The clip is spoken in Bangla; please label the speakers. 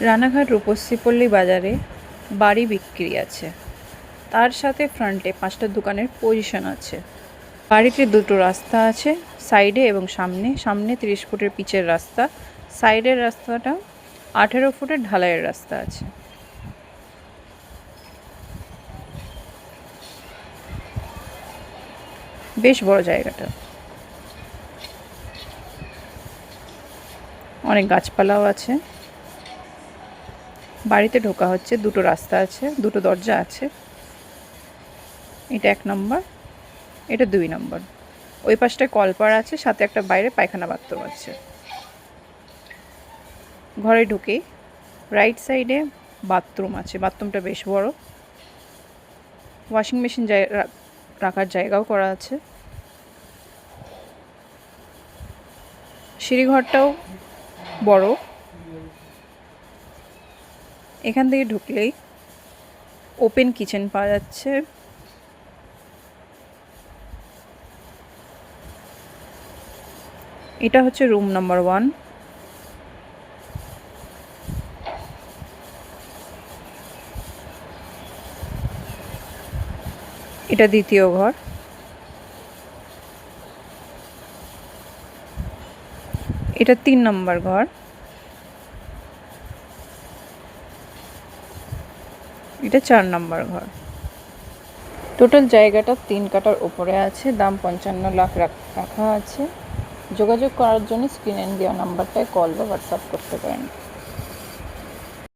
Speaker 1: রানাঘাট রূপশ্রীপল্লী বাজারে বাড়ি বিক্রি আছে, তার সাথে ফ্রন্টে 5টা দোকানের পজিশন আছে। বাড়িতে দুটো রাস্তা আছে, সাইডে এবং সামনে 30 ফুটের পিচের রাস্তা, সাইডের রাস্তাটা 18 ফুটের ঢালাইয়ের রাস্তা আছে। বেশ বড় জায়গাটা, অনেক গাছপালাও আছে। বাড়িতে ঢোকা হচ্ছে, দুটো রাস্তা আছে, দুটো দরজা আছে। এটা 1 নম্বর, এটা 2 নম্বর। ওই পাশটায় কলপাড় আছে, সাথে একটা বাইরে পায়খানা বাথরুম আছে। ঘরে ঢুকেই রাইট সাইডে বাথরুম আছে, বাথরুমটা বেশ বড়। ওয়াশিং মেশিন রাখার জায়গাও করা আছে। সিঁড়িঘরটাও বড়। এখান থেকে ঢুকলেই ওপেন কিচেন পাওয়া যাচ্ছে। এটা হচ্ছে রুম নাম্বার 1। এটা দ্বিতীয় ঘর। এটা 3 নম্বর ঘর। এটা 4 নম্বর ঘর। টোটাল জায়গাটা 3 কাঠার উপরে আছে। দাম 55 লাখ রাখা আছে। যোগাযোগ করার জন্য স্ক্রিনে দেওয়া নাম্বারটায় কল বা হোয়াটসঅ্যাপ করতে পারেন।